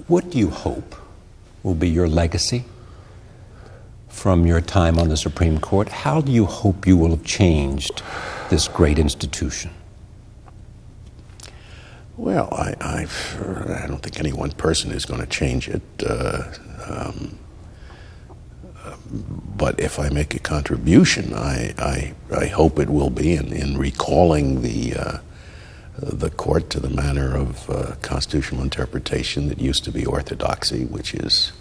What do you hope will be your legacy from your time on the Supreme Court? How do you hope you will have changed this great institution? Well, I don't think any one person is going to change it. But if I make a contribution, I hope it will be in recalling the court to the manner of constitutional interpretation that used to be orthodoxy, which is,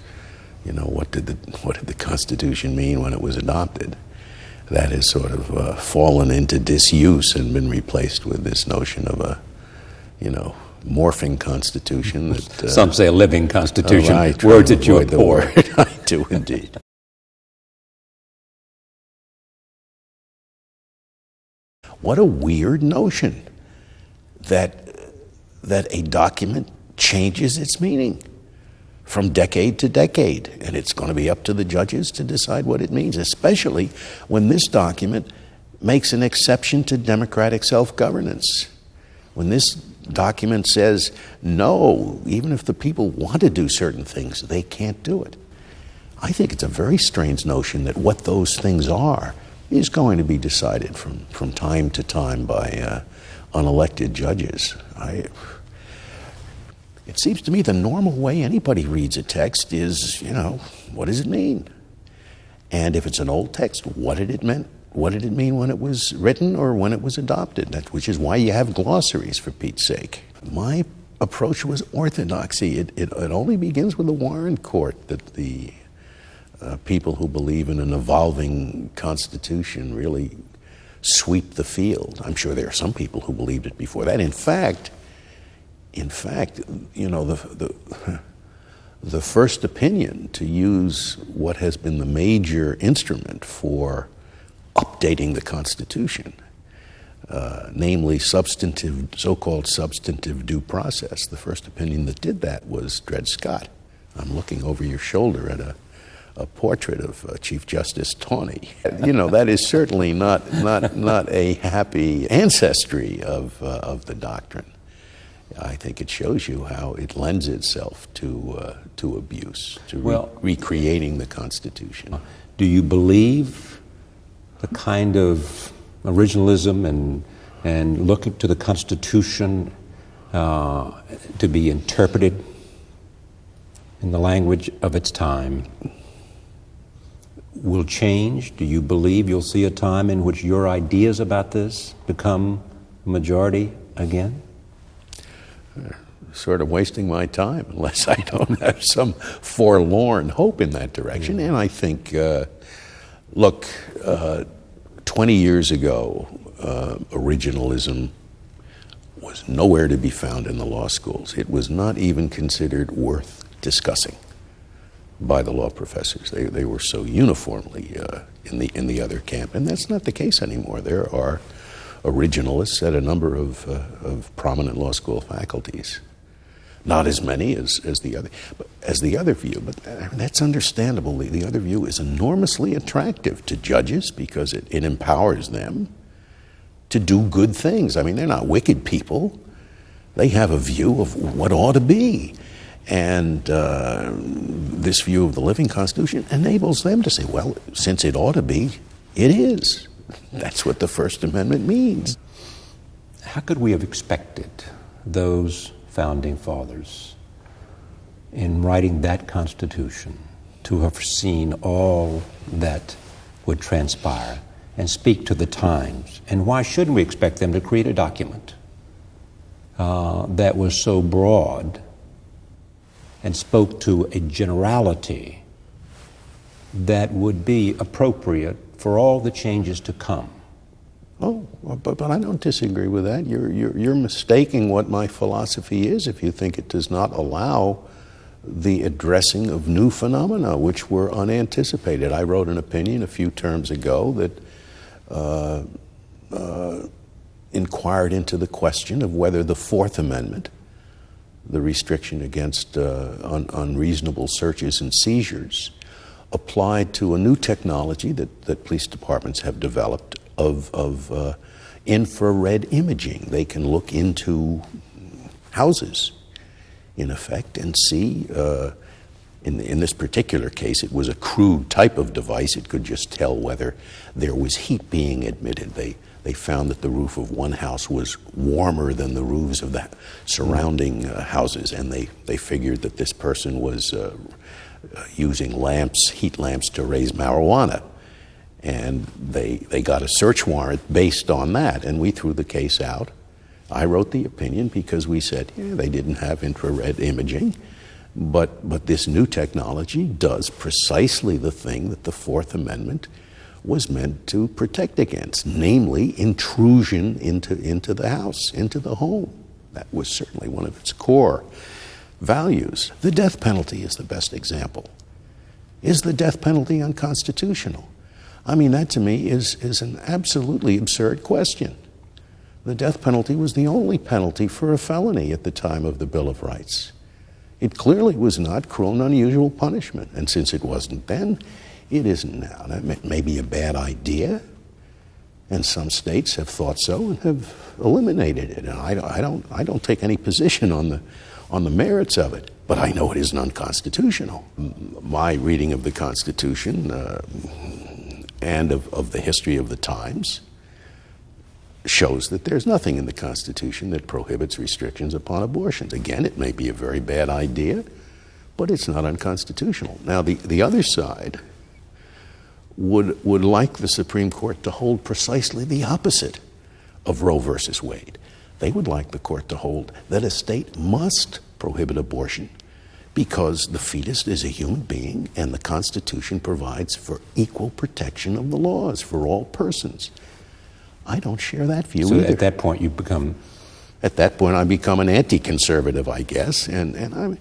what did the Constitution mean when it was adopted? That has sort of fallen into disuse and been replaced with this notion of a, morphing constitution. That, some say a living constitution, words that you abhor. I do indeed. What a weird notion that a document changes its meaning from decade to decade, and it's going to be up to the judges to decide what it means, especially when this document makes an exception to democratic self-governance. When this document says, no, even if the people want to do certain things, they can't do it. I think it's a very strange notion that what those things are is going to be decided from time to time by unelected judges. It seems to me the normal way anybody reads a text is, what does it mean? And if it's an old text, what did it mean when it was written or when it was adopted? Which is why you have glossaries, for Pete's sake. My approach was orthodoxy. It only begins with the Warren Court that the people who believe in an evolving constitution really sweep the field. I'm sure there are some people who believed it before that. In fact, the first opinion to use what has been the major instrument for updating the Constitution, namely so-called substantive due process, the first opinion that did that was Dred Scott. I'm looking over your shoulder at a portrait of Chief Justice Taney. That is certainly not a happy ancestry of the doctrine. I think it shows you how it lends itself to abuse, to recreating the Constitution. Do you believe the kind of originalism and looking to the Constitution to be interpreted in the language of its time will change? Do you believe you'll see a time in which your ideas about this become majority again? Sort of wasting my time unless I don't have some forlorn hope in that direction. And I think, 20 years ago, originalism was nowhere to be found in the law schools. It was not even considered worth discussing by the law professors. They were so uniformly in the other camp, and that's not the case anymore. There are originalists at a number of prominent law school faculties. Not as many as the other view, but that's understandable. The other view is enormously attractive to judges because it empowers them to do good things. I mean, they're not wicked people. They have a view of what ought to be. And this view of the living Constitution enables them to say, well, since it ought to be, it is. That's what the First Amendment means. How could we have expected those founding fathers in writing that Constitution to have foreseen all that would transpire and speak to the times? And why shouldn't we expect them to create a document that was so broad and spoke to a generality that would be appropriate for all the changes to come? Oh, but I don't disagree with that. You're mistaking what my philosophy is if you think it does not allow the addressing of new phenomena which were unanticipated. I wrote an opinion a few terms ago that inquired into the question of whether the Fourth Amendment, the restriction against unreasonable searches and seizures, applied to a new technology that police departments have developed of infrared imaging. They can look into houses in effect, and see, in this particular case, it was a crude type of device. It could just tell whether there was heat being admitted. They found that the roof of one house was warmer than the roofs of the surrounding houses, and they figured that this person was using heat lamps to raise marijuana. And they got a search warrant based on that, and we threw the case out. I wrote the opinion because we said, yeah, they didn't have infrared imaging, but this new technology does precisely the thing that the Fourth Amendment was meant to protect against, namely intrusion into the house, into the home. That was certainly one of its core values. The death penalty is the best example. Is the death penalty unconstitutional? I mean, that to me is an absolutely absurd question. The death penalty was the only penalty for a felony at the time of the Bill of Rights. It clearly was not cruel and unusual punishment, and since it wasn't then, it isn't now. That may be a bad idea, and some states have thought so and have eliminated it. And I don't take any position on the merits of it, but I know it isn't unconstitutional. My reading of the Constitution and of the history of the times shows that there's nothing in the Constitution that prohibits restrictions upon abortions. Again, it may be a very bad idea, but it's not unconstitutional. Now, the other side would like the Supreme Court to hold precisely the opposite of Roe versus Wade. They would like the court to hold that a state must prohibit abortion because the fetus is a human being and the Constitution provides for equal protection of the laws for all persons. I don't share that view either. So at that point you become... At that point I become an anti-conservative, I guess, and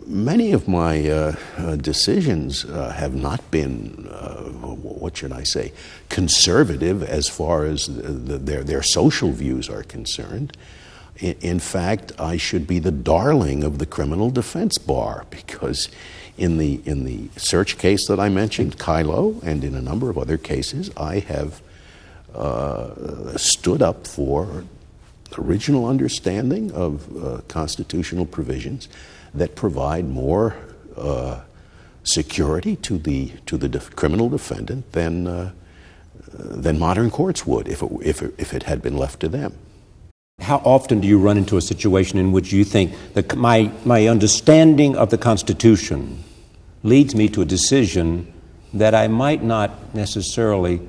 many of my decisions have not been, what should I say, conservative as far as their social views are concerned. In fact, I should be the darling of the criminal defense bar because in the search case that I mentioned, Kylo, and in a number of other cases, I have stood up for original understanding of constitutional provisions that provide more security to the criminal defendant than modern courts would if it had been left to them. How often do you run into a situation in which you think that my understanding of the Constitution leads me to a decision that I might not necessarily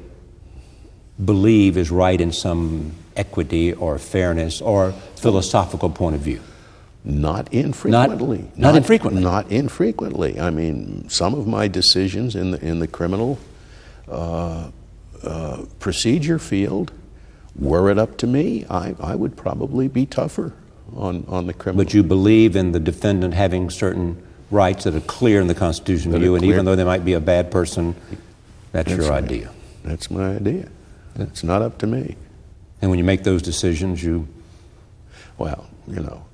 believe is right in some equity or fairness or philosophical point of view? Not infrequently. Not infrequently. Not infrequently. I mean, some of my decisions in the criminal procedure field, were it up to me, I would probably be tougher on the criminal. But you believe in the defendant having certain rights that are clear in the Constitution to you, and even though they might be a bad person, that's your idea. That's my idea. It's not up to me. And when you make those decisions, you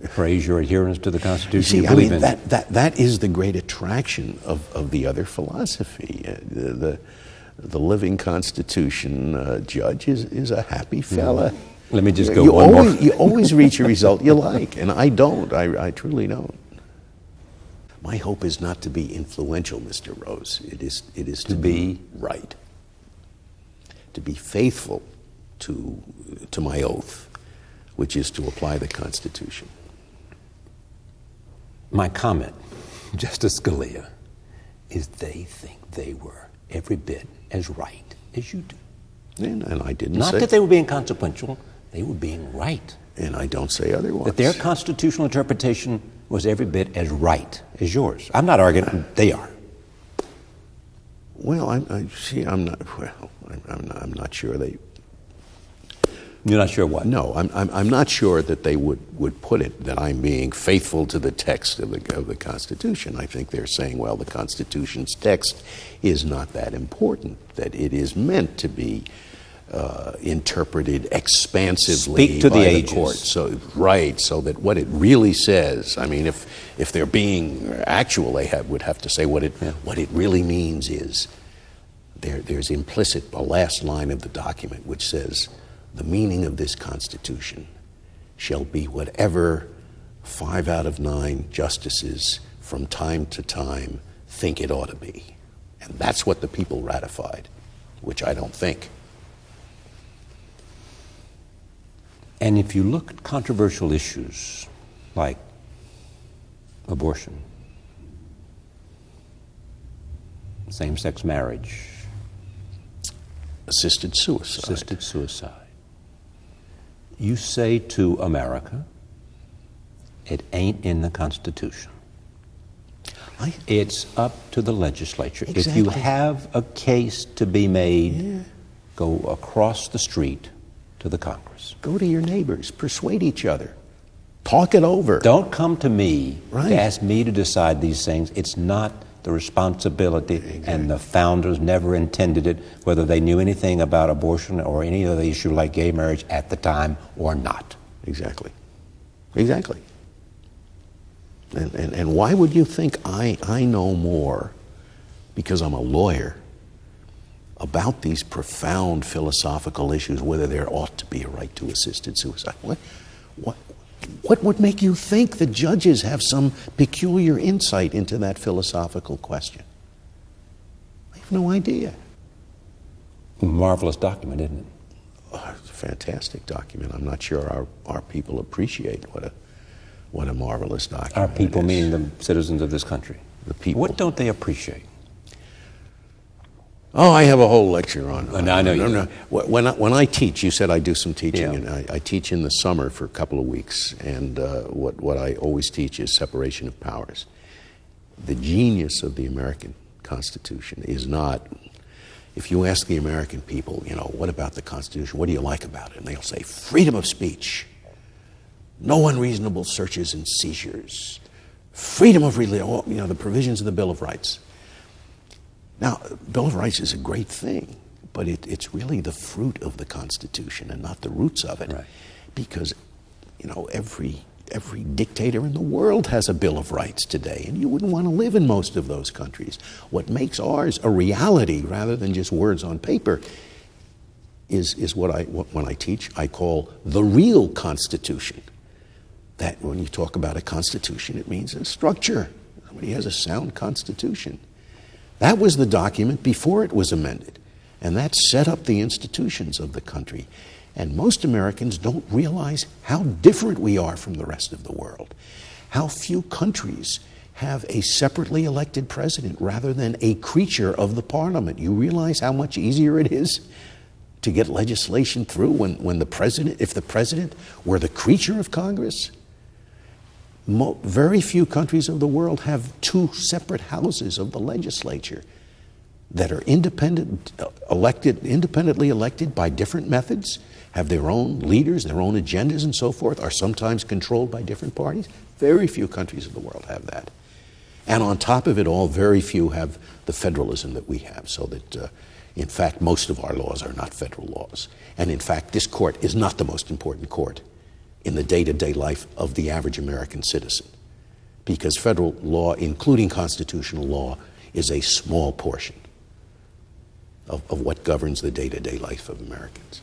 praise your adherence to the Constitution. You see, I mean, that is the great attraction of the other philosophy. The living Constitution judge is a happy fella. Let me just go one more. You always reach a result you like, and I don't. I truly don't. My hope is not to be influential, Mr. Rose. It is to be right, to be faithful to my oath, which is to apply the Constitution. My comment, Justice Scalia, is they think they were every bit as right as you do. And I didn't say... Not that they were being consequential, they were being right. And I don't say otherwise. That their constitutional interpretation was every bit as right as yours. I'm not arguing, they are. Well, I'm not sure they... You're not sure what? No, I'm not sure that they would put it that I'm being faithful to the text of the Constitution. I think they're saying, well, the Constitution's text is not that important, that it is meant to be interpreted expansively Speak to by the the ages. court. So that what it really says, I mean, if they're being actual, they would have to say what it really means is there's implicit the last line of the document which says, the meaning of this Constitution shall be whatever 5 out of 9 justices from time to time think it ought to be. And that's what the people ratified, which I don't think. And if you look at controversial issues like abortion, same-sex marriage, assisted suicide, you say to America, it ain't in the Constitution. It's up to the legislature. Exactly. If you have a case to be made, go across the street to the Congress. Go to your neighbors, persuade each other, talk it over. Don't come to me Right. to ask me to decide these things. It's not the responsibility, and the founders never intended it, whether they knew anything about abortion or any other issue like gay marriage at the time or not. Exactly. Exactly. And why would you think I know more, because I'm a lawyer, about these profound philosophical issues, whether there ought to be a right to assisted suicide? What would make you think the judges have some peculiar insight into that philosophical question? I have no idea. Marvelous document, isn't it? Oh, it's a fantastic document. I'm not sure our people appreciate what a marvelous document Our people, it is. meaning the citizens of this country. The people. What don't they appreciate? Oh, I have a whole lecture on. I know you do. When I teach, you said I do some teaching, Yeah. and I teach in the summer for a couple of weeks. And what I always teach is separation of powers. The genius of the American Constitution is not. If you ask the American people, what about the Constitution? What do you like about it? And they'll say freedom of speech, no unreasonable searches and seizures, freedom of religion, the provisions of the Bill of Rights. Now, Bill of Rights is a great thing, but it's really the fruit of the Constitution and not the roots of it. Right. Because, every dictator in the world has a Bill of Rights today, and you wouldn't want to live in most of those countries. What makes ours a reality rather than just words on paper is when I teach, I call the real Constitution. That when you talk about a constitution, it means a structure. Somebody has a sound constitution. That was the document before it was amended. And that set up the institutions of the country. And most Americans don't realize how different we are from the rest of the world. How few countries have a separately elected president rather than a creature of the parliament. You realize how much easier it is to get legislation through when the president, if the president were the creature of Congress? Very few countries of the world have 2 separate houses of the legislature that are independently elected by different methods, have their own leaders, their own agendas and so forth, are sometimes controlled by different parties. Very few countries of the world have that. And on top of it all, very few have the federalism that we have, so that, in fact, most of our laws are not federal laws. And in fact, this court is not the most important court in the day-to-day life of the average American citizen, because federal law, including constitutional law, is a small portion of what governs the day-to-day life of Americans.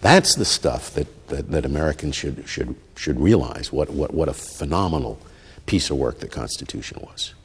That's the stuff that Americans should realize, what a phenomenal piece of work the Constitution was.